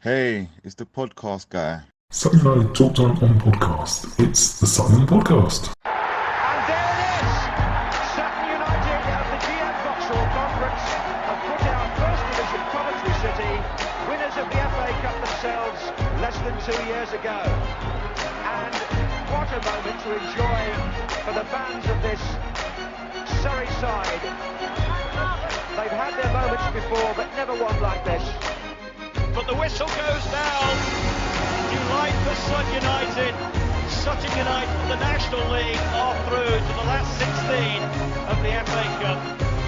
Hey, it's the podcast guy. Sutton United Talk Time on podcast. It's the Sutton Podcast. And there it is! Sutton United at the GM Vauxhall Conference have put our First Division Coventry City winners of the FA Cup themselves less than 2 years ago. And what a moment to enjoy for the fans of this Surrey side. They've had their moments before, but never one like this. But the whistle goes down. Delight for Sutton United. Sutton United from the National League are through to the last 16 of the FA Cup.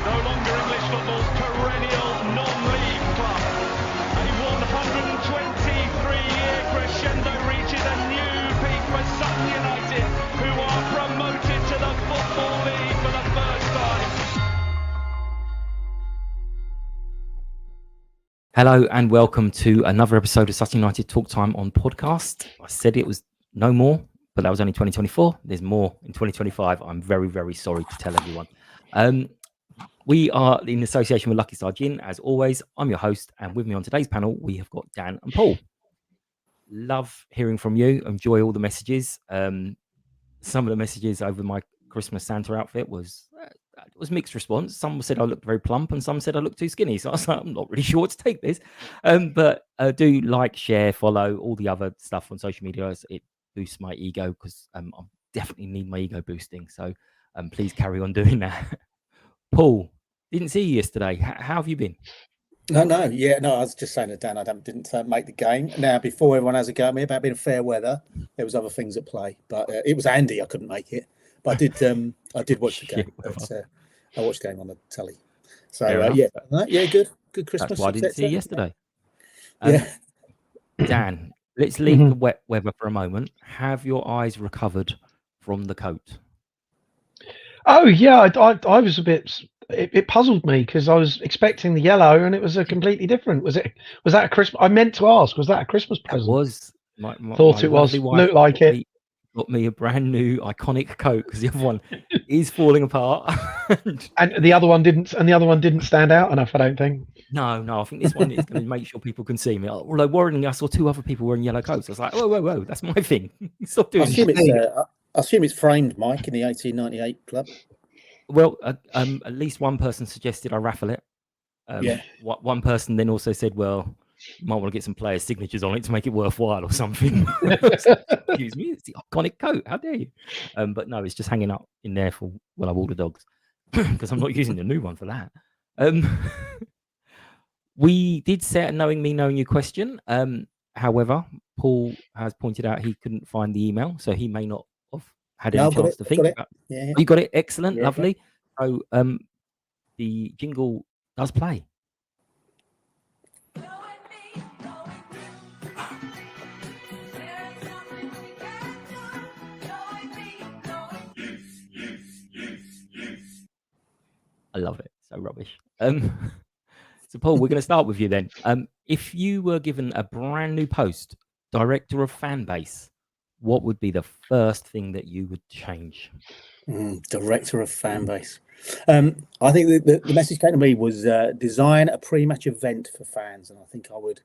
No longer English football's perennial non-league club. A 123-year crescendo reaches a new peak for Sutton United, who are promoted to the Football League for the first time. Hello and welcome to another episode of Sutton United Talk Time on podcast. I said it was no more, but that was only 2024. There's more in 2025. I'm very, very sorry to tell everyone. We are in association with Lucky Star Gin. As always, I'm your host, and with me on today's panel, we have got Dan and Paul. Love hearing from you. Enjoy all the messages. Some of the messages over my Christmas Santa outfit was mixed response. Some said I looked very plump and some said I looked too skinny. So I was like, I'm not really sure what to take this. But do like, share, follow all the other stuff on social media. It boosts my ego because I definitely need my ego boosting. So please carry on doing that. Paul, didn't see you yesterday. How have you been? I was just saying to Dan, didn't make the game. Now, before everyone has a go at me about being fair weather, there was other things at play. But it was Andy, I couldn't make it. But I did watch the game. I watched the game on the telly. So good Christmas. That's why I didn't see you yesterday. Yeah. Dan, let's leave the wet weather for a moment. Have your eyes recovered from the coat? Oh yeah, I was a bit. It puzzled me because I was expecting the yellow and it was a completely different. Was that a Christmas? I meant to ask. Was that a Christmas present? It was. Thought it was. Looked like it. Got me a brand new iconic coat because the other one is falling apart. and the other one didn't. And the other one didn't stand out enough. I don't think. No. I think this one is going to make sure people can see me. Although worryingly, I saw two other people wearing yellow coats. I was like, whoa, that's my thing. Stop doing I assume it's framed, Mike, in the 1898 club. Well, at least one person suggested I raffle it. One person then also said, well, you might want to get some players' signatures on it to make it worthwhile or something. Excuse me, it's the iconic coat. How dare you? But no, it's just hanging up in there for when I walk the dogs because I'm not using the new one for that. We did set a knowing me, knowing you question. However, Paul has pointed out he couldn't find the email, so he may not have had any chance to think about it. Yeah. You got it? Excellent, lovely. So the jingle does play. I love it. So rubbish. So Paul, we're going to start with you then. If you were given a brand new post, director of fan base, what would be the first thing that you would change? Director of fan base. I think the message came to me was design a pre-match event for fans, and I think I would.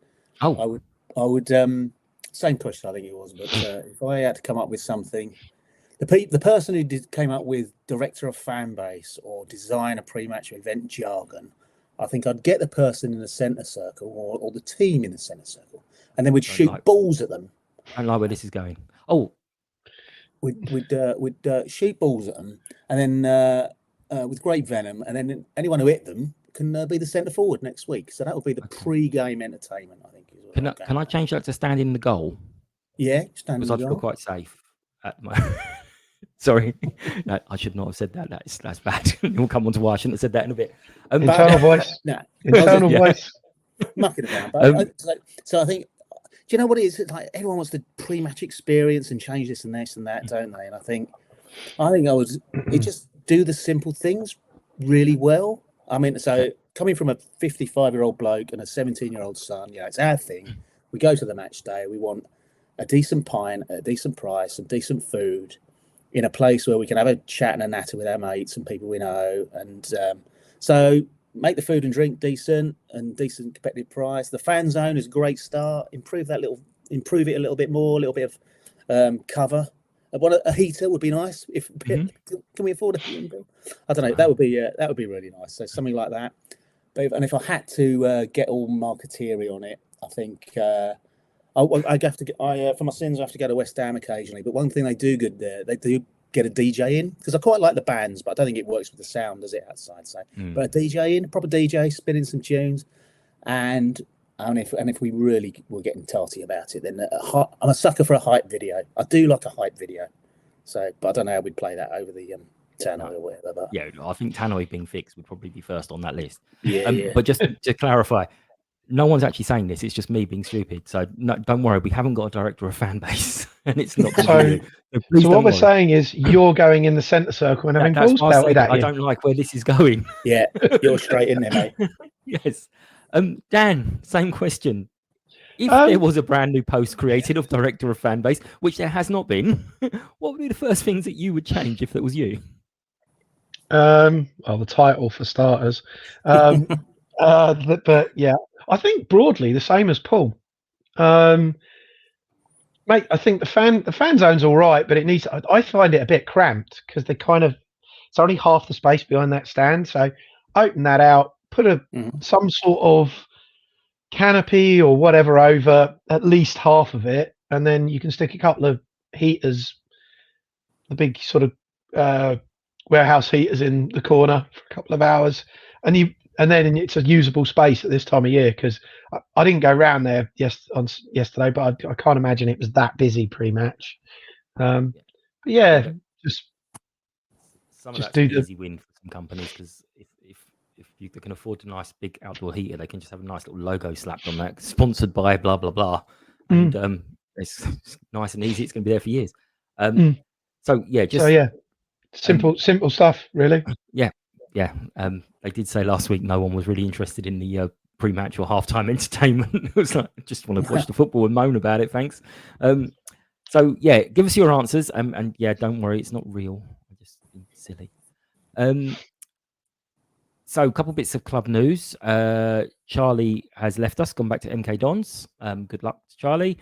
Same question, I think it was. But if I had to come up with something. The person who came up with director of fan base or design a pre-match event jargon, I think I'd get the person in the centre circle or the team in the centre circle, and then we'd shoot balls at them. I don't like where this is going. Oh, we'd shoot balls at them, and then with great venom, and then anyone who hit them can be the centre forward next week. So that would be the pre-game entertainment, I think. Can I change that to stand in the goal? Yeah, stand in the goal. Because I feel quite safe at my. Sorry, no, I should not have said that. That's bad. You'll come on to why I shouldn't have said that in a bit. Internal voice. Internal voice. Mucking around. But so I think, do you know what it is? It's like everyone wants the pre-match experience and change this and this and that, don't they? And I think I would just do the simple things really well. I mean, so coming from a 55-year-old bloke and a 17-year-old son, it's our thing. We go to the match day. We want a decent pint at a decent price, some decent food, in a place where we can have a chat and a natter with our mates and people we know. And so make the food and drink decent and decent competitive price. The fan zone is a great start. Improve it a little bit more, a little bit of cover. A heater would be nice. Can we afford a heating bill? I don't know. That would be really nice. So something like that. And if I had to get all marketeery on it, I think I have to get. For my sins, I have to go to West Ham occasionally. But one thing they do good there, they do get a DJ in, because I quite like the bands, but I don't think it works with the sound, does it, outside? So, but a DJ in, a proper DJ spinning some tunes, and if we really were getting tarty about it, then I'm a sucker for a hype video. I do like a hype video. So, but I don't know how we'd play that over the tannoy or whatever. But yeah, I think tannoy being fixed would probably be first on that list. Yeah. But just to clarify, no one's actually saying this. It's just me being stupid. So no, don't worry. We haven't got a director of fan base, and it's not. So what we're saying is you're going in the centre circle and having balls belted at you. I don't like where this is going. Yeah, you're straight in there, mate. Yes. Dan, same question. If there was a brand new post created of director of fan base, which there has not been, what would be the first things that you would change if it was you? Well, the title for starters. But yeah, I think broadly the same as Paul. Mate, I think the fan zone's all right, but it needs. I find it a bit cramped because it's only half the space behind that stand. So open that out, put some sort of canopy or whatever over at least half of it, and then you can stick a couple of heaters, the big sort of warehouse heaters in the corner for a couple of hours, and then it's a usable space at this time of year, because I didn't go round there yesterday, but I can't imagine it was that busy pre-match. But yeah, just do an easy win for some companies, because if you can afford a nice big outdoor heater, they can just have a nice little logo slapped on that, sponsored by blah blah blah, and it's nice and easy. It's going to be there for years. Simple stuff, really. Yeah. They did say last week no one was really interested in the pre-match or halftime entertainment. It was like, I just want to watch the football and moan about it, thanks. So yeah, give us your answers, and yeah, don't worry, it's not real. I'm just being silly. So a couple bits of club news. Charlie has left us, gone back to MK Dons. Good luck to Charlie.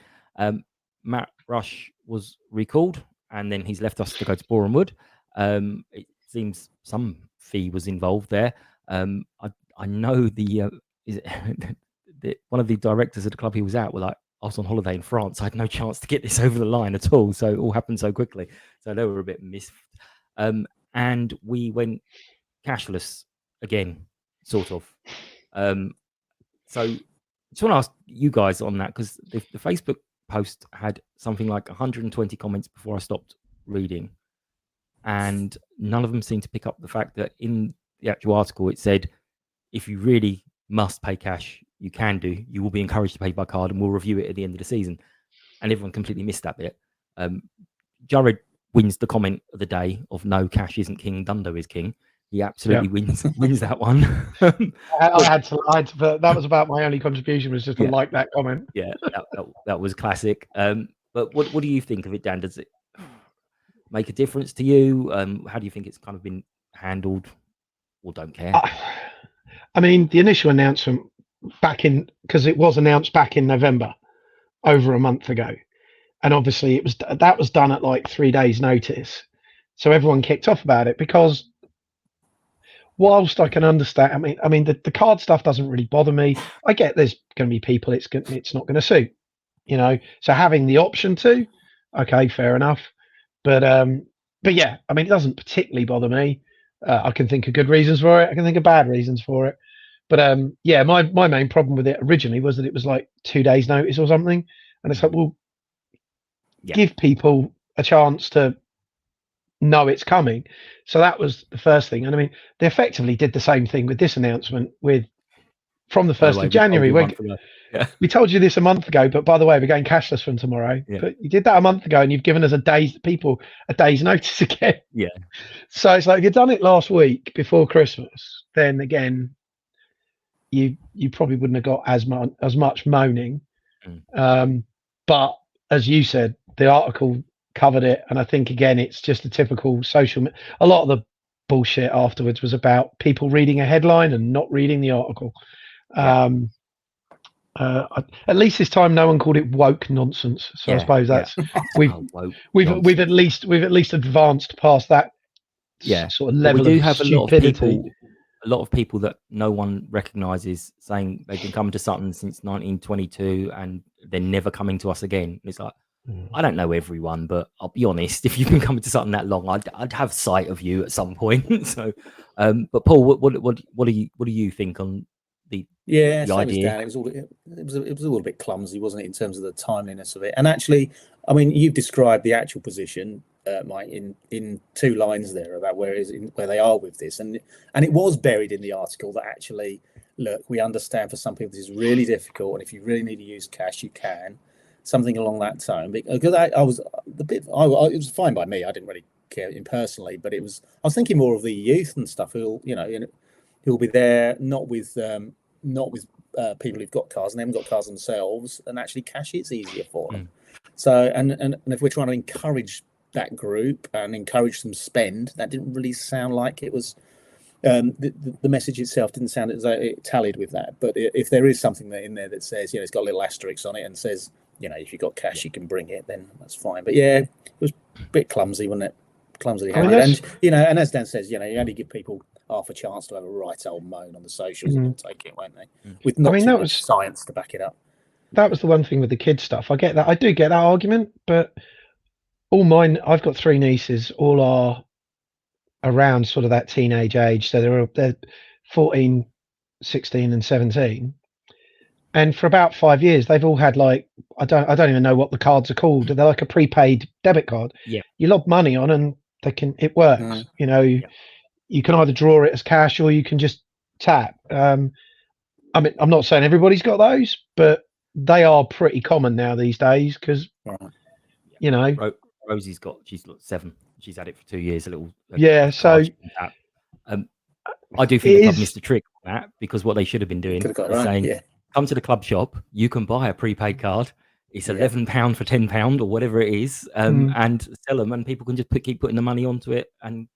Matt Rush was recalled, and then he's left us to go to Boreham Wood. It seems some fee was involved there. I know one of the directors of the club he was at were like, I was on holiday in France. I had no chance to get this over the line at all. So it all happened so quickly. So they were a bit miffed. And we went cashless again, sort of. So I just want to ask you guys on that, because the Facebook post had something like 120 comments before I stopped reading. And none of them seemed to pick up the fact that in the actual article, it said, if you really must pay cash, you can do. You will be encouraged to pay by card, and we'll review it at the end of the season. And everyone completely missed that bit. Jared wins the comment of the day of no, cash isn't king, Dundo is king. He absolutely wins that one. I had to, but that was about my only contribution, was just to like that comment. Yeah, that was classic. But what do you think of it, Dan? Does it make a difference to you? How do you think it's kind of been handled, or don't care? I mean, the initial announcement because it was announced back in November, over a month ago, and obviously that was done at like 3 days' notice, so everyone kicked off about it. Because whilst I can understand, I mean, the card stuff doesn't really bother me. I get there's going to be people it's not going to suit, So having the option to, okay, fair enough. But yeah, I mean, it doesn't particularly bother me. I can think of good reasons for it. I can think of bad reasons for it. But yeah, my main problem with it originally was that it was like 2 days' notice or something, and it's like, well, give people a chance to know it's coming. So that was the first thing. And I mean, they effectively did the same thing with this announcement from the 1st of January. We told you this a month ago, but by the way, we're going cashless from tomorrow. Yeah. But you did that a month ago, and you've given us a day's notice again. Yeah. So it's like, if you'd done it last week before Christmas, then again, you probably wouldn't have got as much moaning. But as you said, the article covered it, and I think again, it's just a typical a lot of the bullshit afterwards was about people reading a headline and not reading the article. At least this time, no one called it woke nonsense. So I suppose that's we've at least advanced past that sort of level we do of have stupidity. A lot of people that no one recognises saying they've been coming to Sutton since 1922 and they're never coming to us again. It's like, I don't know everyone, but I'll be honest, if you've been coming to Sutton that long, I'd have sight of you at some point. So, but Paul, what do you think on the same idea? as Dan. It was a little bit clumsy, wasn't it, in terms of the timeliness of it? And actually, I mean, you've described the actual position, Mike, in 2 lines there about where they are with this, and it was buried in the article that actually, look, we understand for some people this is really difficult, and if you really need to use cash, you can. Something along that tone. Because it was fine by me. I didn't really care impersonally, but I was thinking more of the youth and stuff who'll be there not with people who've got cars and they haven't got cars themselves, and actually cash is easier for them. So and if we're trying to encourage that group and encourage them spend, that didn't really sound like it was. The message itself didn't sound as though it tallied with that. But if there is something in there that says, it's got a little asterisk on it and says, if you've got cash, you can bring it, then that's fine. But it was a bit clumsy, wasn't it? Clumsily handed. And as Dan says, you only give people half a chance to have a right old moan on the socials and they'll take it, won't they? With not too much science to back it up. That was the one thing with the kids stuff. I get that. I do get that argument, but all mine, I've got 3 nieces, all are around sort of that teenage age. So they're 14, 16 and 17. And for about 5 years, they've all had I don't even know what the cards are called. They're like a prepaid debit card. Yeah. You lob money on and it works. You can either draw it as cash or you can just tap. I mean, I'm not saying everybody's got those, but they are pretty common now these days because, Rosie's she's 7. She's had it for 2 years, so I do think the club missed a trick on that, because what they should have been doing is saying, come to the club shop, you can buy a prepaid card. It's £11 for £10 or whatever it is, and sell them, and people can just keep putting the money onto it, and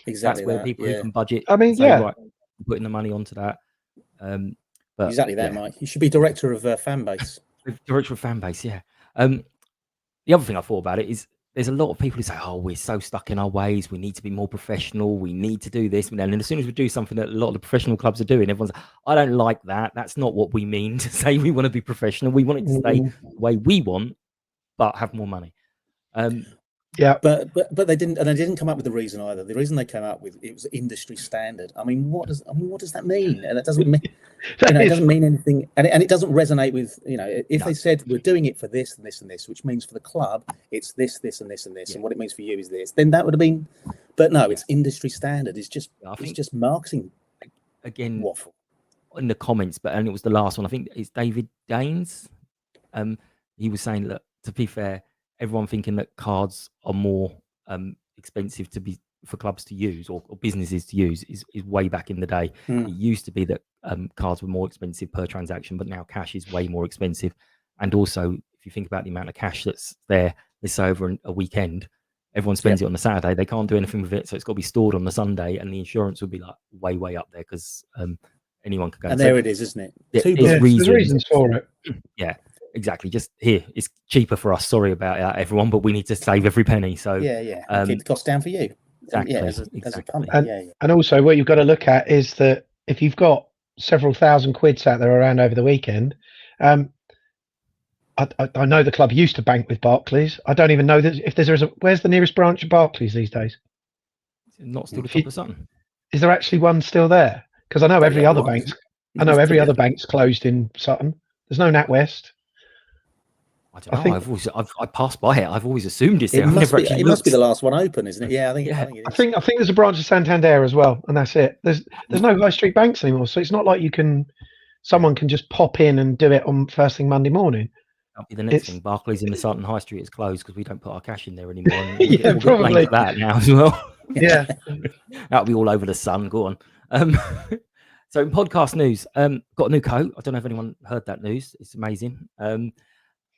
that's where people who can budget. I mean, right, putting the money onto that. But exactly that, Mike. You should be director of fan base. Director of fan base, yeah. The other thing I thought about it is there's a lot of people who say, "Oh, we're so stuck in our ways. We need to be more professional. We need to do this." And then as soon as we do something that a lot of the professional clubs are doing, everyone's like, "I don't like that. That's not what we mean to say we want to be professional. We want it to stay the way we want, but have more money." But they didn't come up with the reason either. The reason they came up with it was industry standard. I mean, what does that mean? And it doesn't mean it doesn't mean anything, and it doesn't resonate with if they said we're doing it for this and this and this, which means for the club it's this, this and this and this, and what it means for you is this, then that would have been. But no, it's industry standard. It's just marketing again waffle in the comments. And it was the last one. I think it's David Daines. He was saying that, to be fair, everyone thinking that cards are more expensive for clubs to use or businesses to use is way back in the day. It used to be that cards were more expensive per transaction, but now cash is way more expensive. And also, if you think about the amount of cash that's there, let's say over a weekend, everyone spends it on the Saturday. They can't do anything with it, so it's got to be stored on the Sunday, and the insurance will be like way up there because anyone could go. And there it is, isn't it? There's reasons for it. Yeah. Exactly. Just here, it's cheaper for us. Sorry about that, everyone, but we need to save every penny. So keep the cost down for you. Exactly. As a company. And also, what you've got to look at is that if you've got several thousand quid out there around over the weekend, I know the club used to bank with Barclays. I don't even know that if there's where's the nearest branch of Barclays these days? Not still the top of Sutton. Is there actually one still there? Because I know every other bank's. I know every other bank's closed in Sutton. There's no NatWest. I don't know. I passed by it. I've always assumed it's there. It must be the last one open, isn't it? Yeah, I think it is. I think there's a branch of Santander as well, and that's it. There's no high street banks anymore, so it's not like someone can just pop in and do it on first thing Monday morning. That'll be the next thing. Barclays in the Sutton High Street is closed because we don't put our cash in there anymore. Yeah, probably that now as well. Yeah, that'll be all over the sun. Go on. So in podcast news, got a new coat. I don't know if anyone heard that news. It's amazing.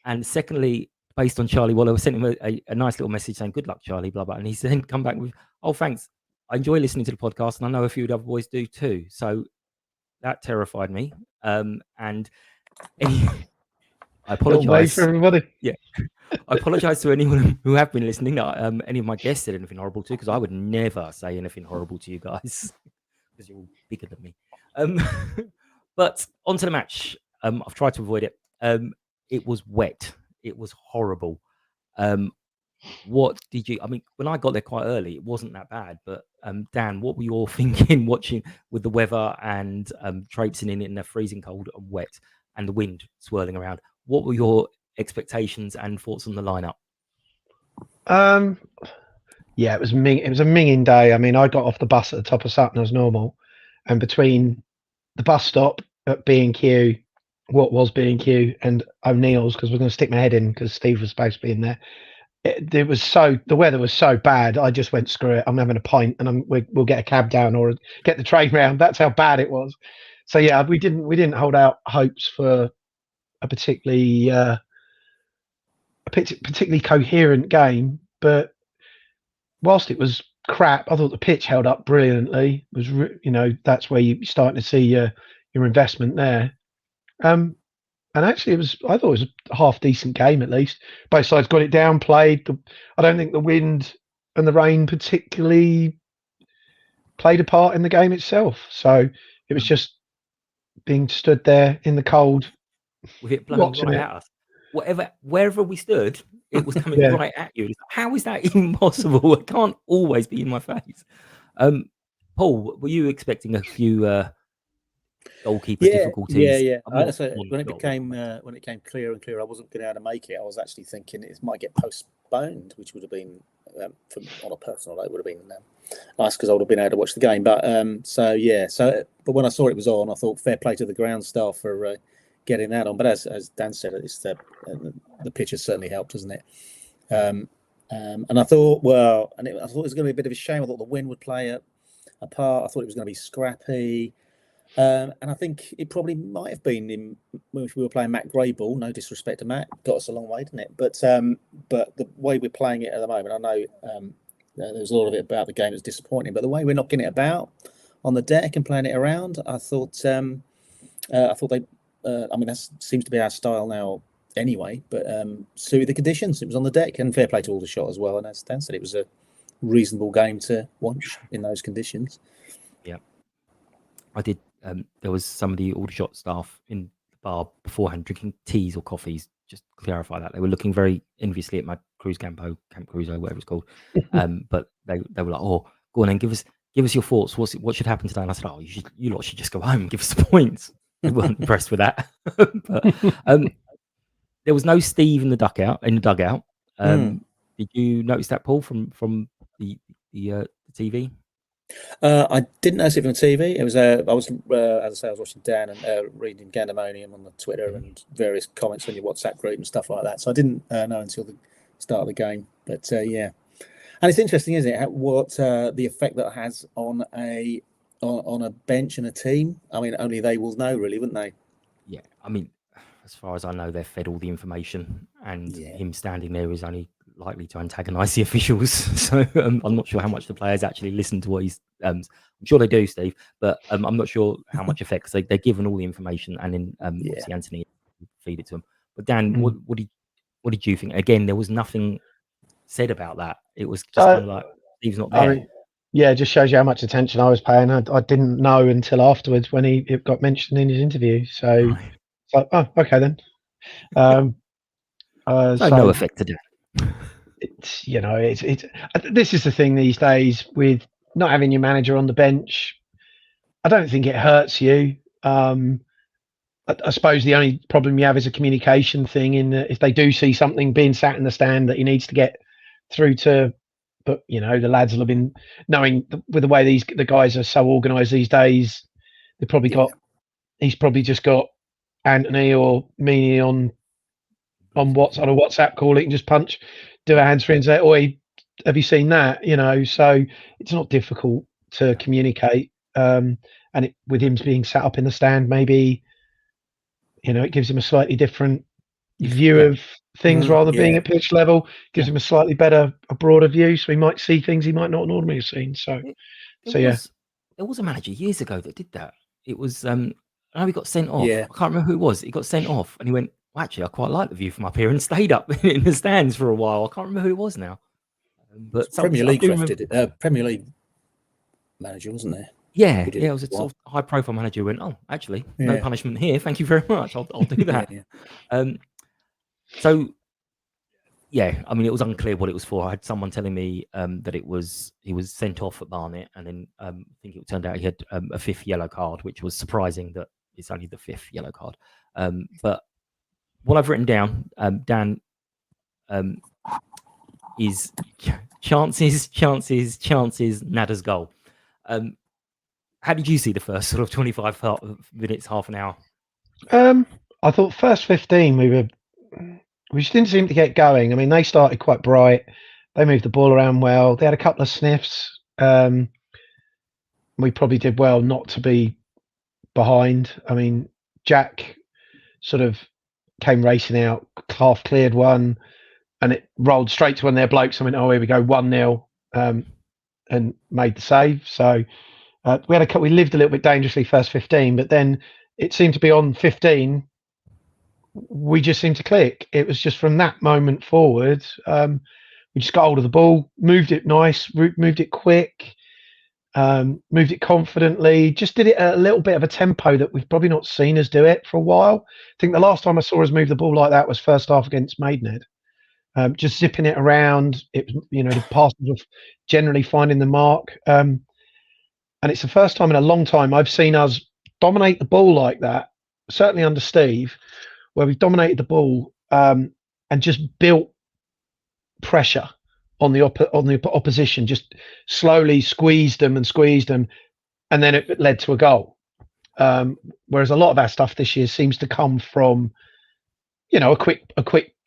And secondly, based on Charlie Waller, I sent him a nice little message saying, "Good luck, Charlie," blah, blah. And he's then come back with, "Oh, thanks. I enjoy listening to the podcast, and I know a few of the other boys do too. So that terrified me. And I Little wave apologise. for everybody. Yeah, I apologise to anyone who have been listening. That any of my guests said anything horrible to, because I would never say anything horrible to you guys, because you're all bigger than me. But onto the match. I've tried to avoid it. It was wet. It was horrible. What did you? I mean, when I got there quite early, it wasn't that bad. But Dan, what were you all thinking watching with the weather and traipsing in the freezing cold and wet and the wind swirling around? What were your expectations and thoughts on the lineup? Yeah, it was a minging day. I mean, I got off the bus at the top of Sutton as normal, and between the bus stop at B&Q, what was B&Q, and O'Neill's, because we're going to stick my head in because Steve was supposed to be in there. The weather was so bad. I just went, screw it. I'm having a pint, and we'll get a cab down or get the train round. That's how bad it was. So yeah, we didn't hold out hopes for a particularly coherent game, but whilst it was crap, I thought the pitch held up brilliantly. That's where you're starting to see your investment there. And actually, I thought it was a half decent game at least. Both sides got it down, played. I don't think the wind and the rain particularly played a part in the game itself. So it was just being stood there in the cold, with it blowing watching right it. at us. Wherever we stood, it was coming Yeah. right at you. How is that even possible? It can't always be in my face. Paul, were you expecting a few goalkeeper difficulties? Yeah. I'm not So on when it goal. became clearer and clearer, I wasn't going to be able to make it. I was actually thinking it might get postponed, which would have been, on a personal note, would have been nice because I would have been able to watch the game. But but when I saw it was on, I thought fair play to the ground staff for getting that on. But as Dan said, it's the pitch has certainly helped, hasn't it? And I thought, I thought it was going to be a bit of a shame. I thought the wind would play a part. I thought it was going to be scrappy. And I think it probably might have been when we were playing Matt Grayball. No disrespect to Matt, got us a long way, didn't it? But the way we're playing it at the moment, I know there's a lot of it about the game that's disappointing. But the way we're knocking it about on the deck and playing it around, I thought they. That seems to be our style now, anyway. But suited the conditions. It was on the deck, and fair play to Aldershot as well. And as Dan said, it was a reasonable game to watch in those conditions. Yeah, I did. There was some of the Aldershot staff in the bar beforehand drinking teas or coffees. Just to clarify that they were looking very enviously at my Camp Cruiso, whatever it's called. But they were like, "Oh, go on and give us your thoughts. What should happen today?" And I said, "Oh, you lot should just go home and give us the points." They weren't impressed with that. But there was no Steve in the dugout. Did you notice that, Paul, from the TV? I didn't notice it from the TV. It was as I say, I was watching Dan and reading Gandemonium on the Twitter and various comments on your WhatsApp group and stuff like that. So I didn't know until the start of the game. But yeah, and it's interesting, isn't it, what the effect that has on a bench and a team. I mean, only they will know, really, wouldn't they? Yeah, I mean, as far as I know, they're fed all the information, and him standing there is only likely to antagonise the officials. So I'm not sure how much the players actually listen to what he's. I'm sure they do, Steve, but I'm not sure how much effect, because they're given all the information, and then obviously Anthony feed it to them. But Dan, what did you think? Again, there was nothing said about that. It was just kind of like Steve's not there. I mean, yeah, it just shows you how much attention I was paying. I didn't know until afterwards when it got mentioned in his interview. So, it's like, oh, okay then. No effect to do. It's this is the thing these days with not having your manager on the bench. I don't think it hurts you. I suppose the only problem you have is a communication thing. In that if they do see something being sat in the stand that he needs to get through to, but the lads will have been knowing with the way the guys are so organised these days. They probably he's probably just got Anthony or me on a WhatsApp call. He can just do a hands-free and say, "Oi, have you seen that?" So it's not difficult to communicate. And with him being sat up in the stand, maybe it gives him a slightly different view of things rather than being Yeah. at pitch level. Gives him a slightly better, a broader view, so he might see things he might not normally have seen. So, There was a manager years ago that did that. It was I know he got sent off. Yeah. I can't remember who it was. He got sent off, and he went, well, actually, I quite like the view from up here, and stayed up in the stands for a while. I can't remember who it was now. But Premier I League do ref remember, did it. Premier League manager, wasn't there? yeah, Who did it was a well. sort of high-profile manager who went, oh, actually, no Yeah. punishment here. Thank you very much. I'll do that. Yeah. So, yeah, I mean, it was unclear what it was for. I had someone telling me that he was sent off at Barnet, and then I think it turned out he had a fifth yellow card, which was surprising that it's only the fifth yellow card. But what I've written down, Dan, is chances, Nada's goal. How did you see the first sort of 25 minutes, half an hour? I thought first 15 we just didn't seem to get going. I mean, they started quite bright. They moved the ball around well. They had a couple of sniffs. We probably did well not to be behind. I mean, Jack sort of came racing out, half cleared one, and it rolled straight to one of their blokes. I went, oh, here we go, 1-0, and made the save. So we lived a little bit dangerously first 15, but then it seemed to be on 15. We just seemed to click. It was just from that moment forward. We just got hold of the ball, moved it nice, moved it quick, moved it confidently. Just did it at a little bit of a tempo that we've probably not seen us do it for a while. I think the last time I saw us move the ball like that was first half against Maidenhead. Just zipping it around. It, the passes were generally finding the mark. And it's the first time in a long time I've seen us dominate the ball like that. Certainly under Steve, where we've dominated the ball and just built pressure on the opposition, just slowly squeezed them, and then it led to a goal. Whereas a lot of our stuff this year seems to come from, a quick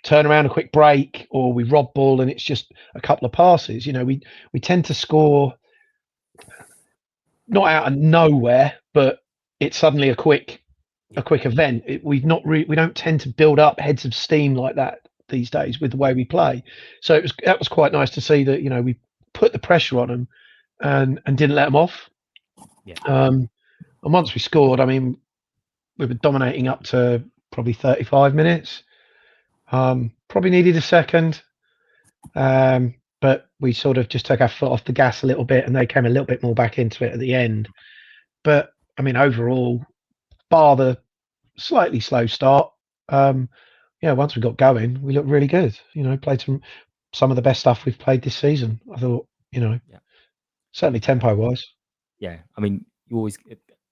turnaround, a quick break, or we rob ball and it's just a couple of passes. We tend to score not out of nowhere, but it's suddenly a quick event. We don't tend to build up heads of steam like that these days with the way we play. So that was quite nice to see that we put the pressure on them and didn't let them off. Yeah. And once we scored, I mean, we were dominating up to probably 35 minutes. Probably needed a second, but we sort of just took our foot off the gas a little bit, and they came a little bit more back into it at the end. But I mean, overall, bar the slightly slow start, once we got going, we looked really good. Played some of the best stuff we've played this season. I thought, certainly tempo wise. Yeah, I mean, you always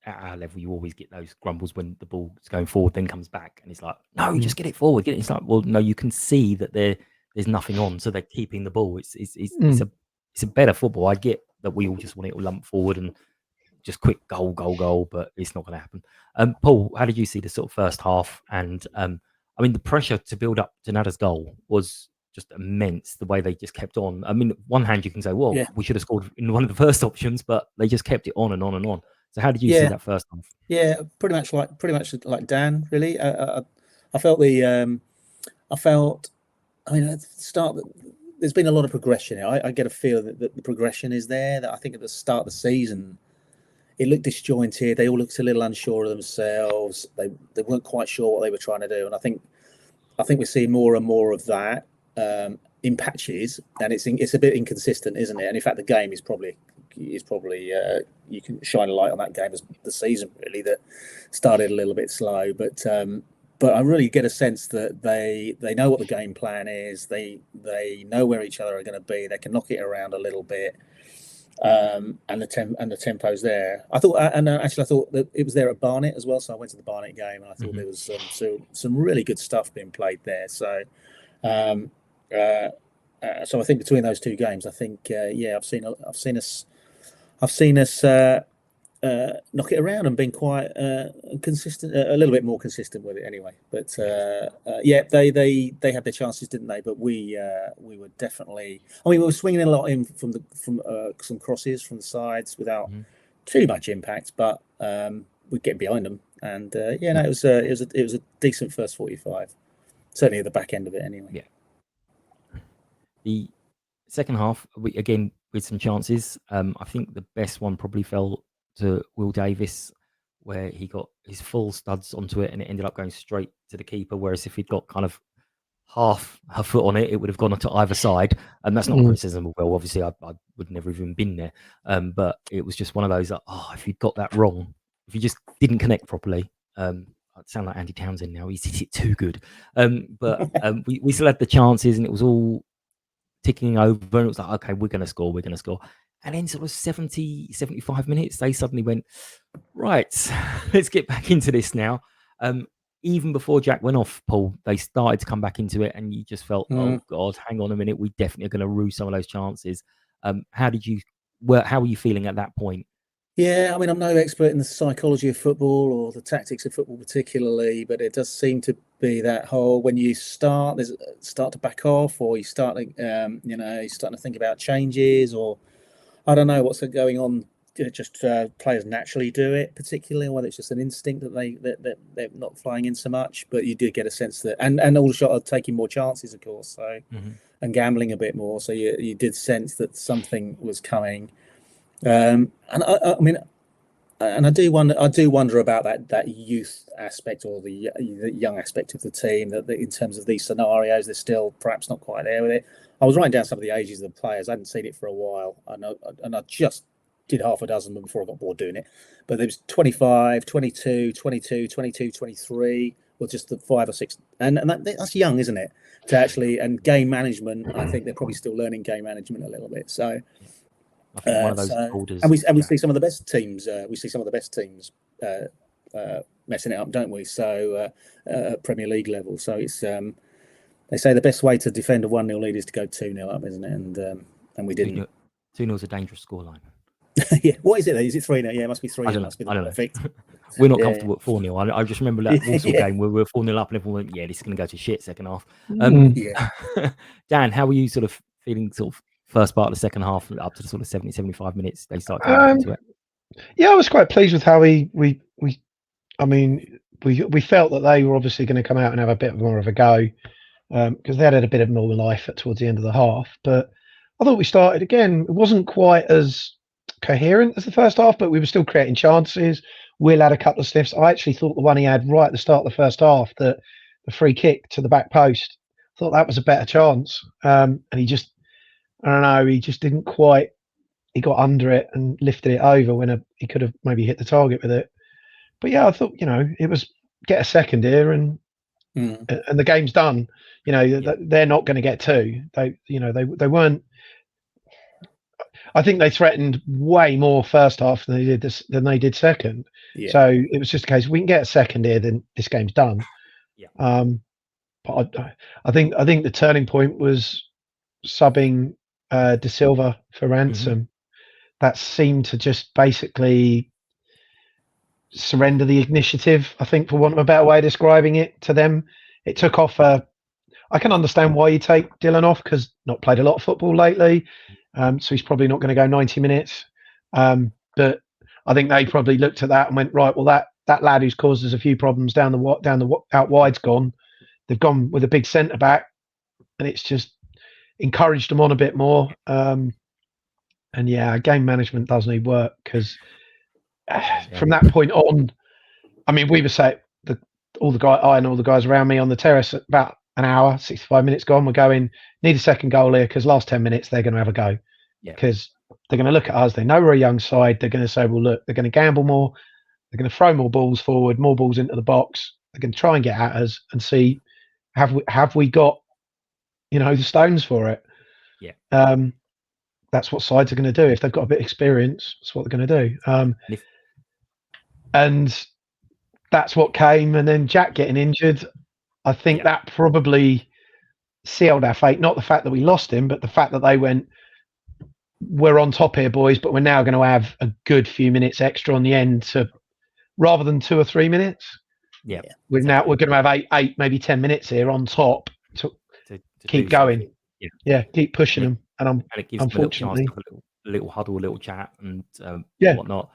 at our level, you always get those grumbles when the ball's going forward, then comes back, and it's like, no, just get it forward. It's like, well, no, you can see that there's nothing on, so they're keeping the ball. It's a better football. I get that we all just want it to lump forward and just quick goal, but it's not going to happen. Paul, how did you see the sort of first half? And I mean, the pressure to build up to Nada's goal was just immense. The way they just kept on. I mean, one hand you can say, well, we should have scored in one of the first options, but they just kept it on and on and on. So how did you see that first half? Yeah, pretty much like Dan. Really, I felt I mean, at the start, there's been a lot of progression here. I get a feel that the progression is there. That I think at the start of the season, it looked disjointed. They all looked a little unsure of themselves. They weren't quite sure what they were trying to do. And I think we're seeing more and more of that in patches, and it's a bit inconsistent, isn't it? And in fact, the game is probably you can shine a light on that game as the season really that started a little bit slow, but I really get a sense that they know what the game plan is. They know where each other are going to be. They can knock it around a little bit, and the tempo's there. I thought that it was there at Barnet as well. So I went to the Barnet game, and I thought there was some really good stuff being played there. So, so I think between those two games, I think I've seen us knock it around and been quite consistent, a little bit more consistent with it anyway. But they had their chances, didn't they? But we were definitely. I mean, we were swinging a lot in from some crosses from the sides without too much impact, but we'd get behind them. And it was a decent first 45. Certainly at the back end of it, anyway. Yeah. The second half, again with some chances. I think the best one probably fell to Will Davis, where he got his full studs onto it and it ended up going straight to the keeper. Whereas if he'd got kind of half a foot on it, it would have gone onto either side. And that's not criticism of Will. Obviously, I would never even been there. But it was just one of those, if you got that wrong, if you just didn't connect properly, I'd sound like Andy Townsend now. He's hit it too good. But we still had the chances and it was all ticking over. And it was like, okay, we're going to score. And then sort of 70, 75 minutes, they suddenly went, right, let's get back into this now. Even before Jack went off, Paul, they started to come back into it, and you just felt, oh God, hang on a minute, we definitely are going to rue some of those chances. How were you feeling at that point? Yeah, I mean, I'm no expert in the psychology of football or the tactics of football particularly, but it does seem to be that whole when you start to back off, or you start you're starting to think about changes, or I don't know what's going on. Just players naturally do it, particularly whether it's just an instinct that they're not flying in so much. But you did get a sense that, and Aldershot are taking more chances, of course, so and gambling a bit more. So you did sense that something was coming. And I mean, and I do wonder about that youth aspect or the young aspect of the team. That in terms of these scenarios, they're still perhaps not quite there with it. I was writing down some of the ages of the players. I hadn't seen it for a while. And I just did half a dozen before I got bored doing it. But there was 25, 22, 22, 22, 23, or just the 5 or 6. And that's young, isn't it? To actually, and game management, I think they're probably still learning game management a little bit. So, I think one of those orders, and we see some of the best teams. We see some of the best teams messing it up, don't we? So at Premier League level. So it's they say the best way to defend a 1-0 lead is to go 2-0 up, isn't it? And we didn't. 2-0 is a dangerous scoreline. Yeah, what is it? Is it 3-0? Yeah, it must be 3-0. I don't know. Perfect. We're not comfortable at 4-0. I just remember that Walsall game where we were 4-0 up and everyone went, yeah, this is going to go to shit second half. Dan, how were you sort of feeling sort of first part of the second half up to the sort of 70, 75 minutes they started coming back into it? Yeah, I was quite pleased with how we felt that they were obviously going to come out and have a bit more of a go because they had a bit of normal life towards the end of the half. But I thought we started again. It wasn't quite as coherent as the first half, but we were still creating chances. Will had a couple of sniffs. I actually thought the one he had right at the start of the first half, the free kick to the back post, I thought that was a better chance. And he just, I don't know, he just didn't quite. He got under it and lifted it over when he could have maybe hit the target with it. But yeah, I thought it was get a second here and the game's done. They're not going to get two. They weren't. I think they threatened way more first half than they did second. Yeah. So it was just a case we can get a second here, then this game's done. Yeah. But I think the turning point was subbing De Silva for Ransom. That seemed to just basically surrender the initiative. I think, for want of a better way of describing it to them, it took off. I can understand why you take Dylan off because not played a lot of football lately. So he's probably not going to go 90 minutes. But I think they probably looked at that and went, right, well, that lad who's caused us a few problems down the out wide's gone. They've gone with a big centre back, and it's just encouraged them on a bit more. And yeah, game management does need work because from that point on, I mean, we were saying I and all the guys around me on the terrace at about an hour, 65 minutes gone, we're going, need a second goal here because last 10 minutes they're going to have a go. Because they're going to look at us, they know we're a young side, they're going to say, well, look, they're going to gamble more, they're going to throw more balls forward, more balls into the box, they're going to try and get at us and see, have we got, the stones for it? Yeah. That's what sides are going to do. If they've got a bit of experience, that's what they're going to do. And that's what came. And then Jack getting injured, I think that probably sealed our fate. Not the fact that we lost him, but the fact that they went, we're on top here, boys, but we're now going to have a good few minutes extra on the end rather than 2 or 3 minutes. Yeah. We're going to have eight, maybe 10 minutes here on top to keep going. Yeah, keep pushing them. And it gives unfortunately them a little huddle, a little chat, and whatnot.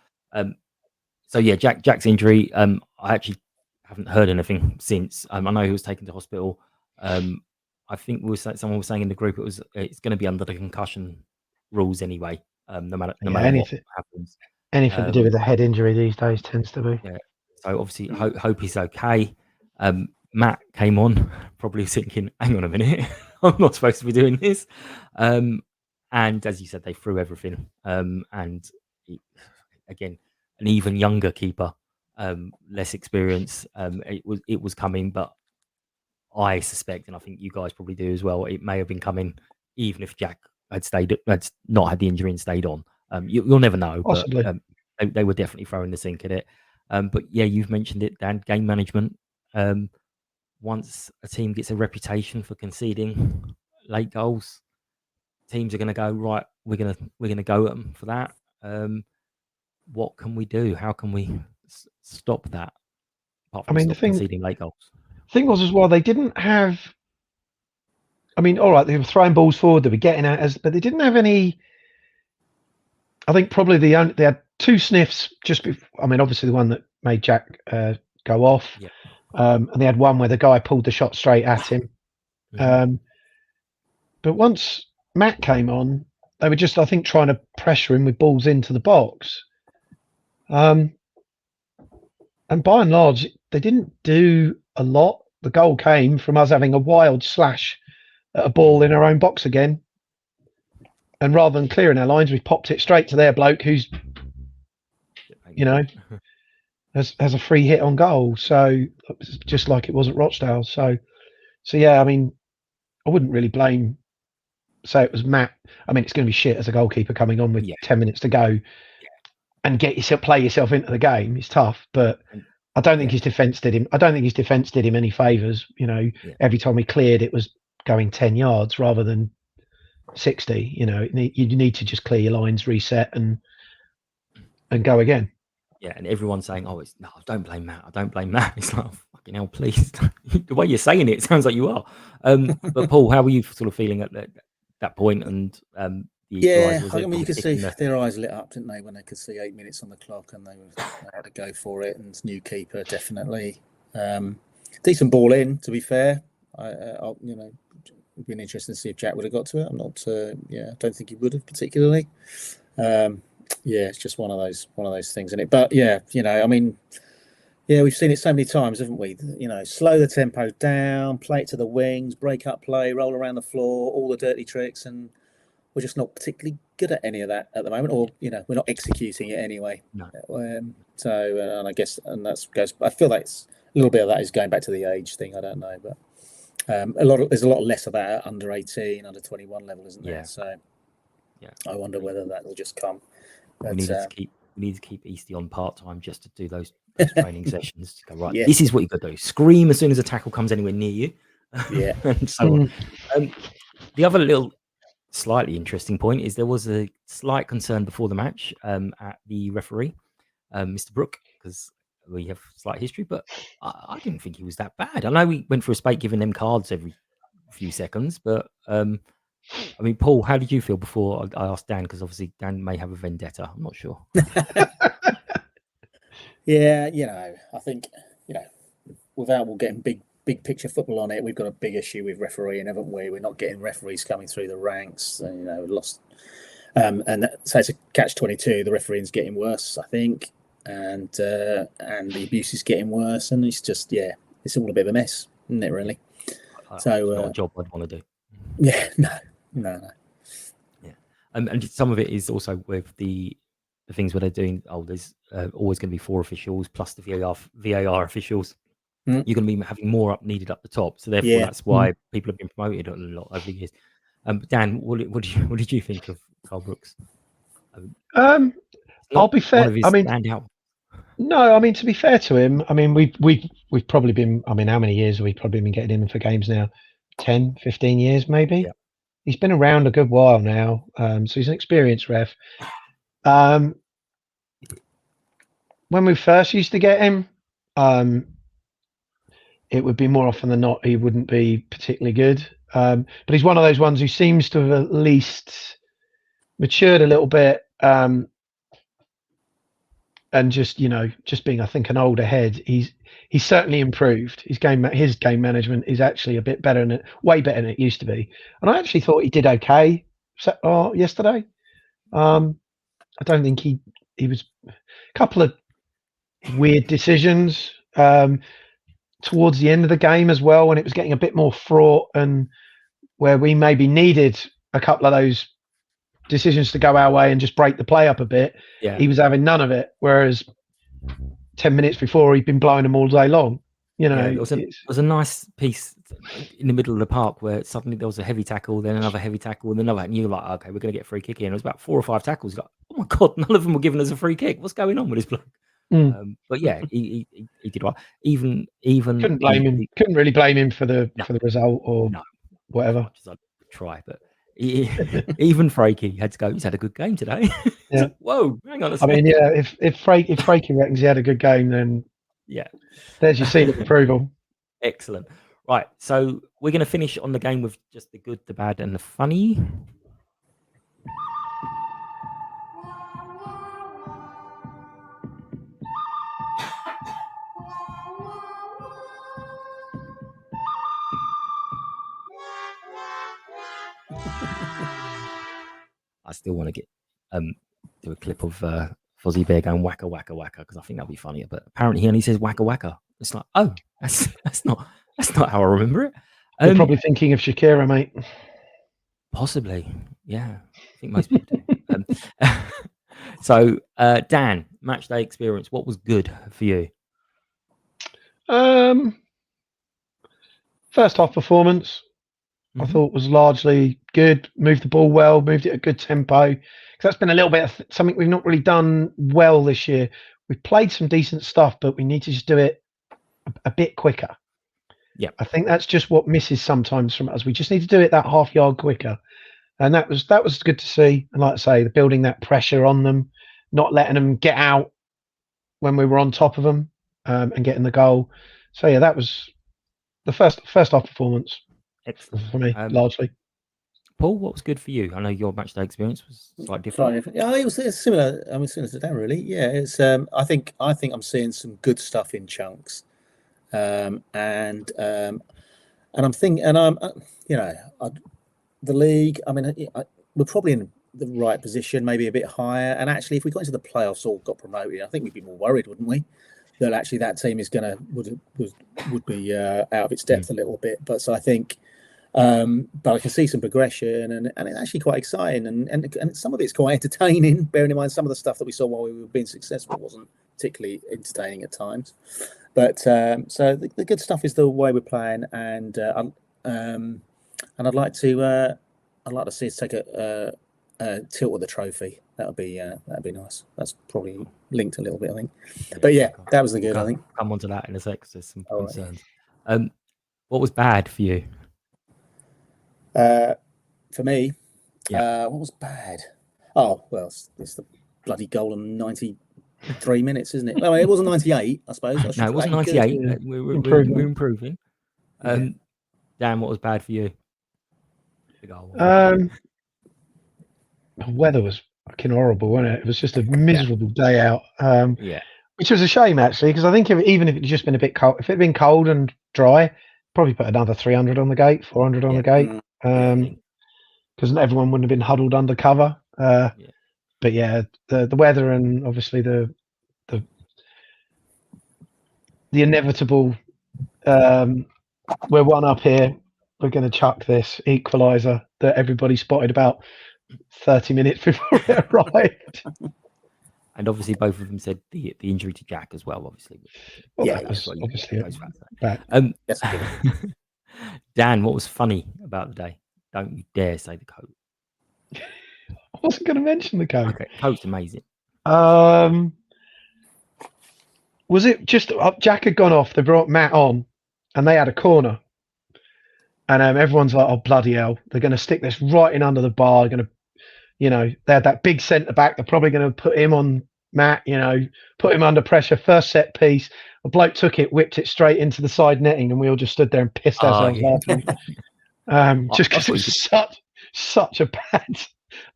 So yeah, Jack's injury. I actually haven't heard anything since. I know he was taken to hospital. I think someone was saying in the group it's going to be under the concussion rules anyway. No matter what happens. Anything to do with a head injury these days tends to be. Yeah. So obviously, hope he's okay. Matt came on, probably thinking, "Hang on a minute, I'm not supposed to be doing this." And as you said, they threw everything. And again, an even younger keeper, less experience. It was coming, but I suspect, and I think you guys probably do as well, it may have been coming even if Jack had not had the injury and stayed on. You'll never know, Possibly. but they were definitely throwing the sink at it. But yeah, you've mentioned it, Dan. Game management. Once a team gets a reputation for conceding late goals, teams are going to go right. We're gonna go at them for that. What can we do? How can we stop that? Apart from conceding late goals. Thing was as well, they didn't have. I mean, all right, they were throwing balls forward, they were getting at, but they didn't have any. I think probably they had two sniffs just before. I mean, obviously the one that made Jack go off, and they had one where the guy pulled the shot straight at him. But once Matt came on, they were just, I think, trying to pressure him with balls into the box. And by and large, they didn't do a lot. The goal came from us having a wild slash at a ball in our own box again. And rather than clearing our lines, we popped it straight to their bloke who's, has a free hit on goal. So just like it was at Rochdale. So yeah, I mean, I wouldn't really say it was Matt. I mean, it's going to be shit as a goalkeeper coming on with 10 minutes to go and play yourself into the game. It's tough, but I don't think his defence did him. I don't think his defence did him any favours. Every time he cleared, it was going 10 yards rather than 60. You need to just clear your lines, reset, and go again. Yeah, and everyone's saying, "Oh, no, don't blame Matt. I don't blame Matt." It's like, oh, fucking hell, please. The way you're saying it sounds like you are. But Paul, how were you sort of feeling at that point? And I mean, you could see their eyes lit up, didn't they, when they could see 8 minutes on the clock and they had to go for it. And new keeper, definitely decent ball in. To be fair, it'd been interesting to see if Jack would have got to it. I'm not. I don't think he would have particularly. It's just one of those things, isn't it? But I mean, we've seen it so many times, haven't we? Slow the tempo down, play it to the wings, break up play, roll around the floor, all the dirty tricks, and we're just not particularly good at any of that at the moment, or we're not executing it anyway. No. And I guess, and I feel like it's a little bit of that is going back to the age thing. I don't know, but there's a lot less of that at under 18, under 21 level, isn't there? So I wonder whether that will just come. We need to keep Eastie on part-time just to do those training sessions. To go, right, this is what you've got to do. Scream as soon as a tackle comes anywhere near you. And so on. The other little slightly interesting point is there was a slight concern before the match at the referee, Mr. Brook, because we have slight history, but I didn't think he was that bad. I know we went for a spate giving them cards every few seconds, but I mean, Paul, how did you feel before I asked Dan? Because obviously Dan may have a vendetta. I'm not sure. I think without getting big picture football on it, we've got a big issue with refereeing, haven't we? We're not getting referees coming through the ranks. Lost, and so it's a catch-22. The refereeing's getting worse, I think, and the abuse is getting worse, and it's just it's all a bit of a mess, isn't it? Really. It's not a job I'd want to do. Yeah, no. Yeah, and some of it is also with the things where they're doing. There's always going to be 4 officials plus the VAR officials. You're going to be having more needed up the top, so therefore that's why people have been promoted a lot over the years. Dan, what did you think of Carl Brooks? I'll be fair. I mean, no, I mean, to be fair to him, I mean, we've probably been. I mean, how many years have we probably been getting him for games now? 10, 15 years, maybe. Yeah. He's been around a good while now, so he's an experienced ref. When we first used to get him, it would be more often than not he wouldn't be particularly good. But he's one of those ones who seems to have at least matured a little bit, and and just being, I think, an older head. He's certainly improved. His game management is actually a bit better than way better than it used to be. And I actually thought he did okay yesterday. I don't think he was a couple of weird decisions towards the end of the game as well, when it was getting a bit more fraught and where we maybe needed a couple of those decisions to go our way and just break the play up a bit. Yeah. He was having none of it, whereas 10 minutes before he'd been blowing them all day long. There was a nice piece in the middle of the park where suddenly there was a heavy tackle, then another heavy tackle, and another, and you were like, okay, we're going to get a free kick in. It was about 4 or 5 tackles. You're like, oh my God, none of them were giving us a free kick. What's going on with this bloke? But yeah, he did well. Even couldn't blame him. Couldn't really blame him for the result or whatever. As much as I'd try, but even Frakey had to go. He's had a good game today. Yeah. Whoa, hang on a second. I mean, yeah, if Frakey reckons he had a good game, then yeah, there's your seal of approval. Excellent. Right, so we're going to finish on the game with just the good, the bad, and the funny. I still want to get do a clip of Fozzie Bear going wacka wacka wacka, because I think that'll be funnier. But apparently he only says wacka wacka. It's like, oh, that's not how I remember it. You're probably thinking of Shakira, mate. Possibly, yeah. I think most people do. So, Dan, match day experience. What was good for you? First half performance, I thought was largely good. Moved the ball well, moved it at a good tempo. Because that's been a little bit of something we've not really done well this year. We've played some decent stuff, but we need to just do it a bit quicker. Yeah, I think that's just what misses sometimes from us. We just need to do it that half yard quicker, and that was good to see. And like I say, building that pressure on them, not letting them get out when we were on top of them, and getting the goal. So yeah, that was the first half performance. Excellent for me, largely. Paul, what was good for you? I know your match day experience was slightly different. Yeah, it was similar. I mean, similar to Dan, really. Yeah, it's. I think I'm seeing some good stuff in chunks. And I'm thinking, and I'm, the league. I mean, we're probably in the right position, maybe a bit higher. And actually, if we got into the playoffs or got promoted, I think we'd be more worried, wouldn't we? That actually that team is would be out of its depth a little bit. But so I think, but I can see some progression, and it's actually quite exciting, and some of it's quite entertaining. Bearing in mind some of the stuff that we saw while we were being successful wasn't particularly entertaining at times. But so the good stuff is the way we're playing, and I'd like to see us take a tilt at the trophy. That'd be nice. That's probably linked a little bit, I think. But yeah, that was the good. I think. Come on to that in a sec. There's some concerns. Right. What was bad for you? For me, what was bad? Oh well, it's the bloody goal in 93 minutes, isn't it? No, it wasn't 98, I suppose. No, it wasn't 98. We're improving. Dan, what was bad for you? The weather was fucking horrible, wasn't it? It was just a miserable day out. Which was a shame, actually, because I think even if it had just been a bit cold, if it had been cold and dry, probably put another 300 on the gate, 400 on the gate, because everyone wouldn't have been huddled under cover. But yeah, the weather and obviously the inevitable. We're one up here. We're going to chuck this equaliser that everybody spotted about 30 minutes before it arrived. And obviously, both of them said the injury to Jack as well. Obviously, that was obviously Yes, Dan, what was funny about the day? Don't you dare say the coat. I wasn't going to mention the coat. Okay, coat's amazing. Was it just Jack had gone off? They brought Matt on, and they had a corner. And everyone's like, "Oh bloody hell! They're going to stick this right in under the bar. They're going to, they had that big centre back. They're probably going to put him on Matt. Put him under pressure. First set piece. A bloke took it, whipped it straight into the side netting, and we all just stood there and pissed ourselves laughing. Just because it was such a bad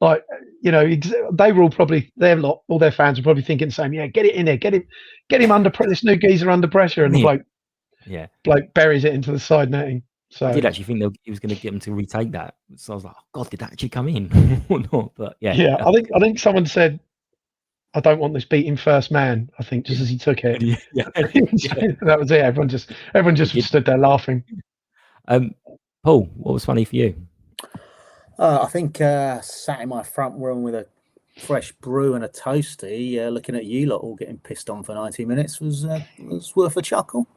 Like, they were all probably all their fans were probably thinking the same. Yeah, get it in there, get him under pressure. This new geezer under pressure, and the bloke buries it into the side netting. So I did actually think he was going to get him to retake that. So I was like, oh, God, did that actually come in or not? But yeah, I think someone said, "I don't want this beating first man." I think just as he took it, that was it. Everyone just stood there laughing. Paul, what was funny for you? I think sat in my front room with a fresh brew and a toasty, looking at you lot all getting pissed on for 90 minutes was worth a chuckle.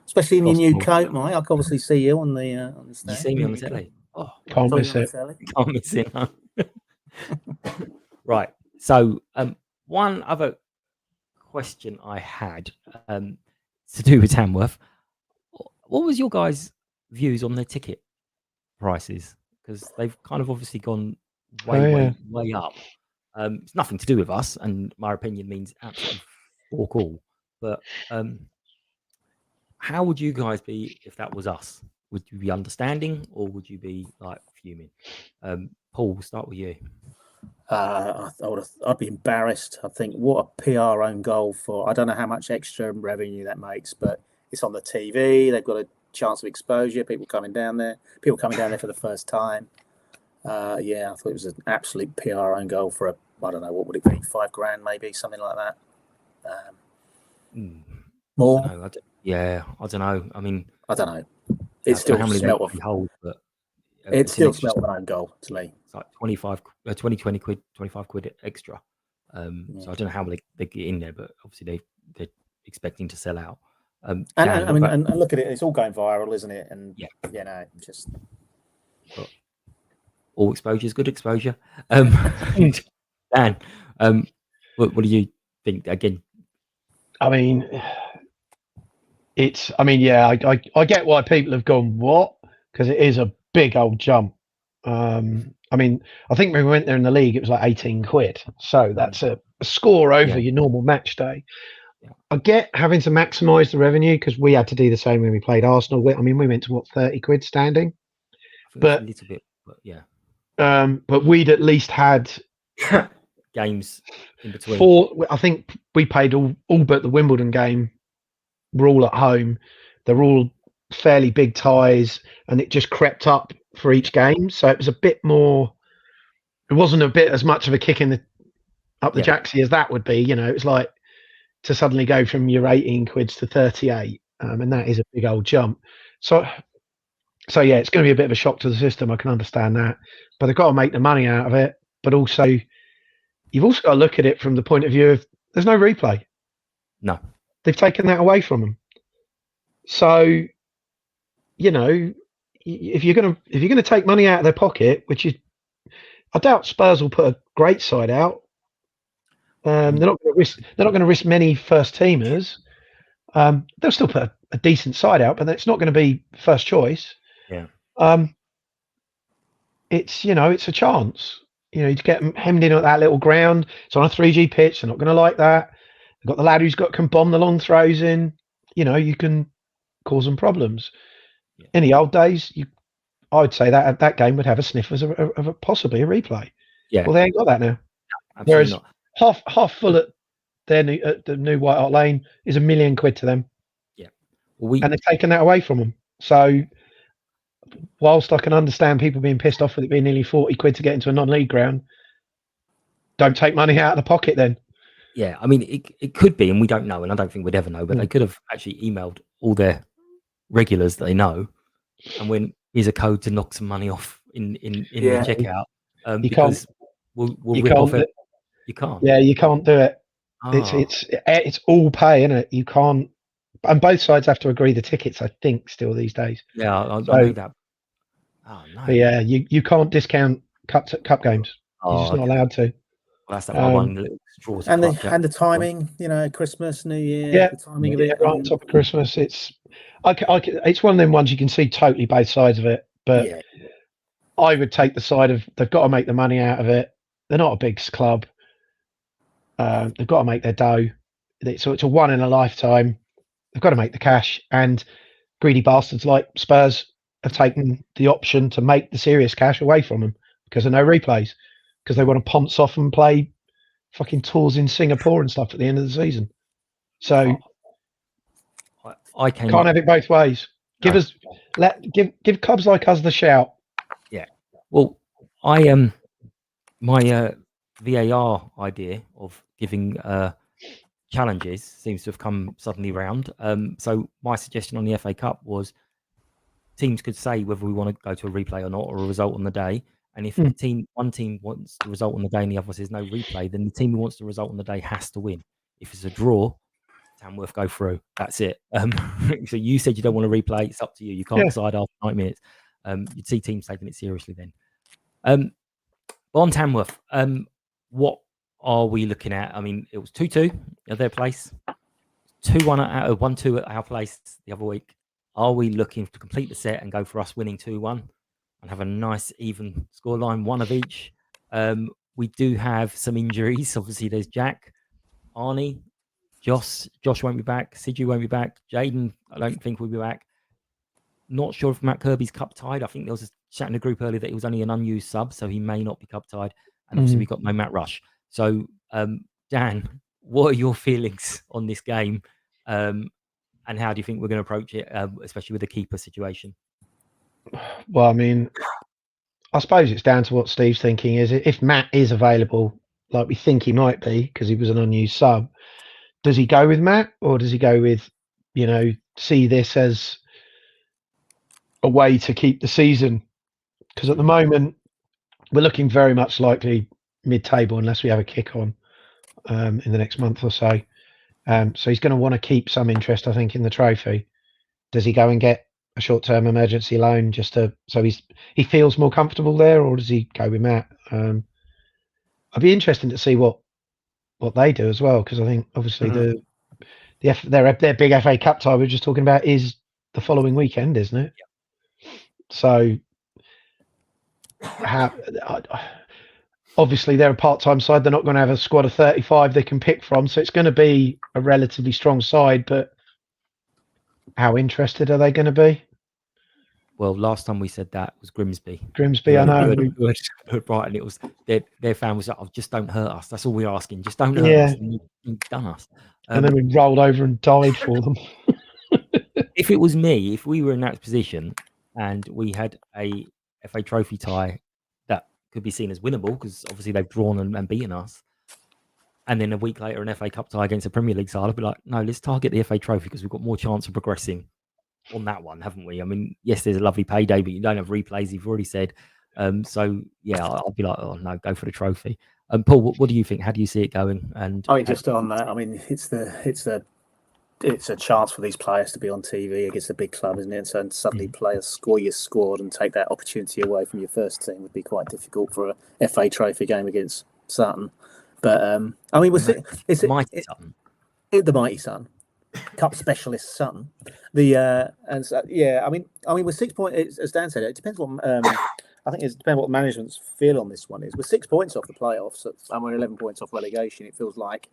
Especially in your new coat, Mike. I can obviously see you on the stand. You see me on the telly. Oh, can't miss it. Can't miss it. No. Right. So, one other question I had to do with Tamworth. What was your guys' views on the ticket prices? Because they've kind of obviously gone way up. It's nothing to do with us, and my opinion means absolutely fuck all. But how would you guys be if that was us? Would you be understanding, or would you be like fuming? Paul, we'll start with you. I'd be embarrassed. I think what a PR own goal for. I don't know how much extra revenue that makes, but it's on the TV. They've got a chance of exposure. People coming down there for the first time. I thought it was an absolute PR own goal for I don't know, what would it be, $5,000 maybe, something like that. More? I don't know. I mean, I don't know. It still smelled of holes, but it still smelled of an own goal to me. It's like 20 quid, 25 quid extra. So I don't know how they get in there, but obviously they're expecting to sell out. And look at it, it's all going viral, isn't it? And just all exposure is good exposure. Dan, what do you think? Again, I mean, I get why people have gone what, because it is a big old jump. I mean, I think when we went there in the league, it was like 18 quid. So that's a score over your normal match day. Yeah. I get having to maximise the revenue because we had to do the same when we played Arsenal. I mean, we went to 30 quid standing, but a little bit, but yeah. But we'd at least had games in between. I think we paid all but the Wimbledon game. We're all at home. They're all fairly big ties, and it just crept up for each game. So it was a bit more. It wasn't a bit as much of a kick up the jacksie as that would be. It was like to suddenly go from your 18 quids to 38, and that is a big old jump. So yeah, it's going to be a bit of a shock to the system. I can understand that, but they've got to make the money out of it. But also, you've also got to look at it from the point of view of there's no replay. No, they've taken that away from them. So, if you're going to take money out of their pocket, which is, I doubt Spurs will put a great side out. They're not going to risk many first teamers. They'll still put a decent side out, but it's not going to be first choice. Yeah. It's a chance. To get them hemmed in at that little ground. It's on a 3G pitch. They're not going to like that. They've got the lad can bomb the long throws in. You can cause them problems. Yeah. In the old days, I would say that game would have a sniff of possibly a replay. Yeah. Well, they ain't got that now. No, whereas not. half full at the new White Hart Lane is £1 million to them. Yeah. And they've taken that away from them. So whilst I can understand people being pissed off with it being nearly 40 quid to get into a non-league ground, don't take money out of the pocket then. Yeah, I mean, it could be, and we don't know, and I don't think we'd ever know, but they could have actually emailed all their regulars that they know and went, here's a code to knock some money off in the checkout. Because we'll rip off it. You can't. Yeah, you can't do it. It's all pay, isn't it? You can't, and both sides have to agree the tickets, I think, still these days. Yeah, I know that. Oh, no. But yeah, you can't discount cup games. You're just not allowed to. Well, that's that one little straw. And the timing, Christmas, New Year. Yeah, the timing of it. Right on top of Christmas, it's one of them ones you can see totally both sides of it. But I would take the side of they've got to make the money out of it. They're not a big club. They've got to make their dough. So it's a one in a lifetime. They've got to make the cash. And greedy bastards like Spurs have taken the option to make the serious cash away from them because of no replays, because they want to ponce off and play fucking tours in Singapore and stuff at the end of the season. So I can't have it both ways. Give clubs like us the shout. Yeah. Well, my VAR idea of giving challenges seems to have come suddenly round. So my suggestion on the FA Cup was teams could say whether we want to go to a replay or not, or a result on the day. And if one team wants the result on the day and the other says no replay, then the team who wants the result on the day has to win. If it's a draw, Tamworth go through. That's it. So you said you don't want to replay. It's up to you. You can't decide after 90 minutes. You'd see teams taking it seriously then. But on Tamworth, what are we looking at? I mean, it was 2-2 at their place, 2-1 at 1-2 at our place the other week. Are we looking to complete the set and go for us winning 2-1 and have a nice even scoreline, one of each? We do have some injuries. Obviously, there's Jack, Arnie, Josh won't be back. Sidhu won't be back. Jaden, I don't think will be back. Not sure if Matt Kirby's cup tied. I think there was a chat in the group earlier that he was only an unused sub, so he may not be cup tied. And obviously, we've got no Matt Rush. So, Dan, what are your feelings on this game? And how do you think we're going to approach it, especially with the keeper situation? Well, I mean, I suppose it's down to what Steve's thinking is. If Matt is available, like we think he might be, because he was an unused sub, does he go with Matt, or does he go with, see this as a way to keep the season? Because at the moment, we're looking very much likely mid-table unless we have a kick on in the next month or so. So he's going to want to keep some interest, I think, in the trophy. Does he go and get a short-term emergency loan so he feels more comfortable there, or does he go with Matt? I'd be interested to see what they do as well, because I think obviously their big FA Cup tie we were just talking about is the following weekend, isn't it? Yeah. So obviously they're a part-time side. They're not going to have a squad of 35 they can pick from, so it's going to be a relatively strong side. But how interested are they going to be? Well, last time we said that was Grimsby. I know. Right, and it was their fan was like, "Oh, just don't hurt us. That's all we're asking. Just don't hurt us." And you've done us. And then we rolled over and died for them. If it was me, if we were in that position and we had a FA Trophy tie that could be seen as winnable, because obviously they've drawn and beaten us, and then a week later an FA Cup tie against a Premier League side, I'd be like, no, let's target the FA Trophy because we've got more chance of progressing on that one, haven't we? I mean, yes, there's a lovely payday, but you don't have replays, you've already said. So yeah, I'll be like, oh no, go for the trophy. Paul, what do you think? How do you see it going? And I mean, just on that, I mean, it's a chance for these players to be on TV against a big club, isn't it? So suddenly players score your squad and take that opportunity away from your first team would be quite difficult for a FA Trophy game against Sutton. But I mean, the mighty Sutton. Cup specialist Sutton. I mean, we're 6 points. As Dan said, it depends what I think it depends what management's feel on this one is. We're 6 points off the playoffs, and we're 11 points off relegation. It feels like,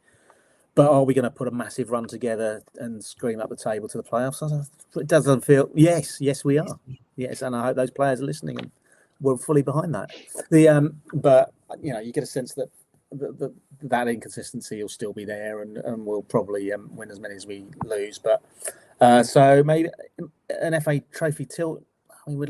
but are we going to put a massive run together and scream up the table to the playoffs? It doesn't feel. Yes, we are. Yes, and I hope those players are listening, and we're fully behind that. But you get a sense that that inconsistency will still be there, and we'll probably win as many as we lose. But so maybe an FA Trophy tilt. I mean, we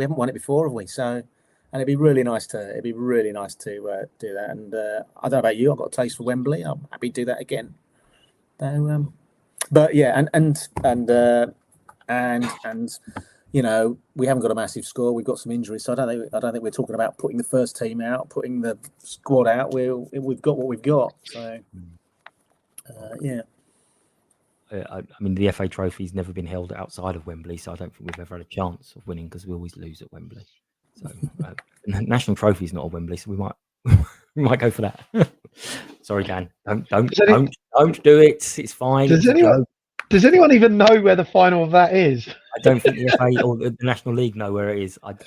haven't won it before, have we? So, and it'd be really nice to do that. And I don't know about you, I've got a taste for Wembley. I'm happy to do that again. So, but yeah, and we haven't got a massive score. We've got some injuries, so I don't think we're talking about putting the first team out, putting the squad out. We've got what we've got. So, yeah. I mean, the FA Trophy's never been held outside of Wembley, so I don't think we've ever had a chance of winning because we always lose at Wembley. So, the National Trophy's not at Wembley, so we might go for that. Sorry, Dan. Don't do it. It's fine. Does anyone even know where the final of that is? I don't think the FA or the National League know where it is. I'm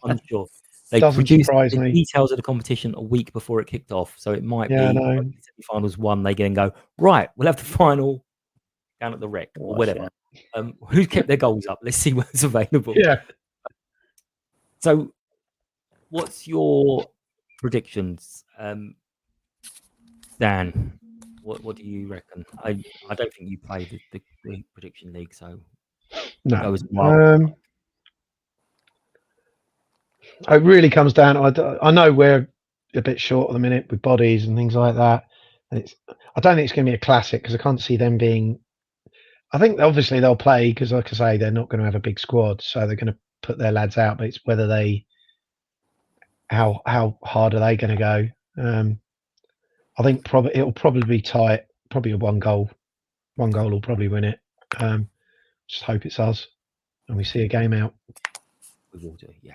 unsure. They Doesn't produced surprise the me. details of the competition a week before it kicked off, so it might be semi-finals won. They then go, right, we'll have the final down at the Rec or whatever. Who kept their goals up? Let's see what's available. Yeah. So what's your predictions, Dan? What do you reckon? I don't think you play the prediction league, so No. go as wild. It really comes down to, I know we're a bit short at the minute with bodies and things like that. And I don't think it's going to be a classic because I can't see them being. I think obviously they'll play because, like I say, they're not going to have a big squad, so they're going to put their lads out. But it's whether how hard are they going to go? I think it'll probably be tight. Probably a one goal will probably win it. Just hope it's us and we see a game out. We will do, yeah,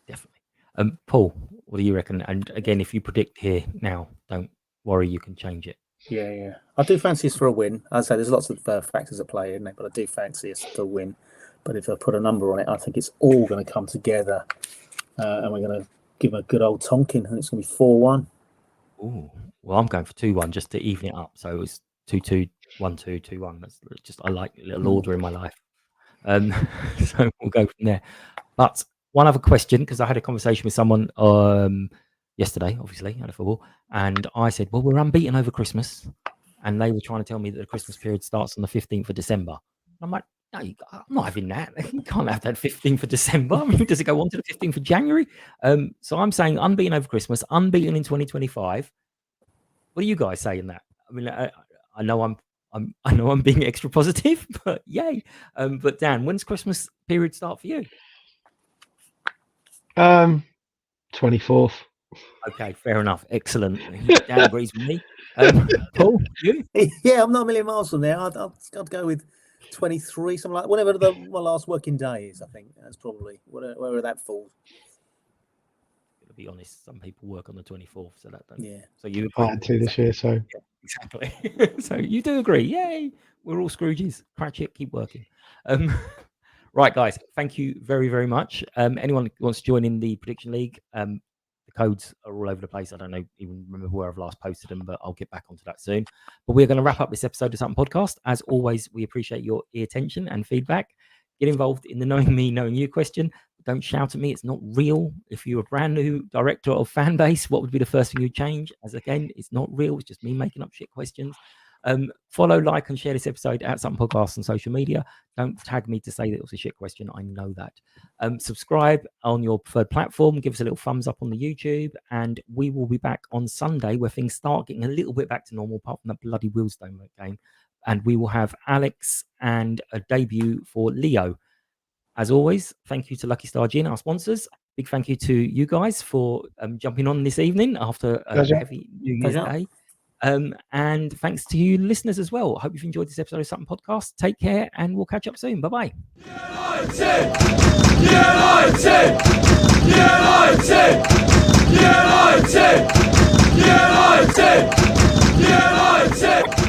definitely. Paul, what do you reckon? And again, if you predict here now, don't worry, you can change it. Yeah. I do fancy us for a win. As I say, there's lots of factors at play, isn't it? But I do fancy us to win. But if I put a number on it, I think it's all going to come together, and we're going to give a good old Tonkin, and it's going to be 4-1. Ooh, well, I'm going for 2-1 just to even it up. So it was 2-2, 1-2, 2-1. That's just, I like a little order in my life. So we'll go from there. But one other question, because I had a conversation with someone yesterday, obviously, at a football, and I said, well, we're unbeaten over Christmas. And they were trying to tell me that the Christmas period starts on the 15th of December. I'm like, no, I'm not having that. You can't have that 15th of December. I mean, does it go on to the 15th of January? So I'm saying unbeaten over Christmas, unbeaten in 2025. What do you guys say in that? I mean, I know I'm being extra positive, but yay. But Dan, when's Christmas period start for you? 24th. Okay, fair enough. Excellent. Dan agrees with me. Paul, you? Yeah, I'm not a million miles from there. I'd go with 23, something like whatever my last working day is. I think that's probably wherever that falls. To be honest, some people work on the 24th, so that don't. Yeah. So you I had to this year, so yeah, exactly. So you do agree? Yay! We're all Scrooges. Cratchit, keep working. Right, guys. Thank you very, very much. Anyone who wants to join in the prediction league? The codes are all over the place. I don't even remember where I've last posted them, but I'll get back onto that soon. But we're going to wrap up this episode of Sutton Podcast. As always, we appreciate your attention and feedback. Get involved in the knowing me, knowing you question. Don't shout at me. It's not real. If you're a brand new director of fan base, what would be the first thing you'd change? As again, it's not real. It's just me making up shit questions. Follow, like, and share this episode at Sutton Podcast on social media. Don't tag me to say that it was a shit question. I know that. Subscribe on your preferred platform. Give us a little thumbs up on the YouTube. And we will be back on Sunday where things start getting a little bit back to normal, apart from that bloody Willstone game. And we will have Alex and a debut for Leo. As always, thank you to Lucky Star Gin, our sponsors. Big thank you to you guys for jumping on this evening after a heavy New Year's Day. And thanks to you listeners as well. I hope you've enjoyed this episode of Sutton Podcast. Take care and we'll catch up soon. Bye-bye. United!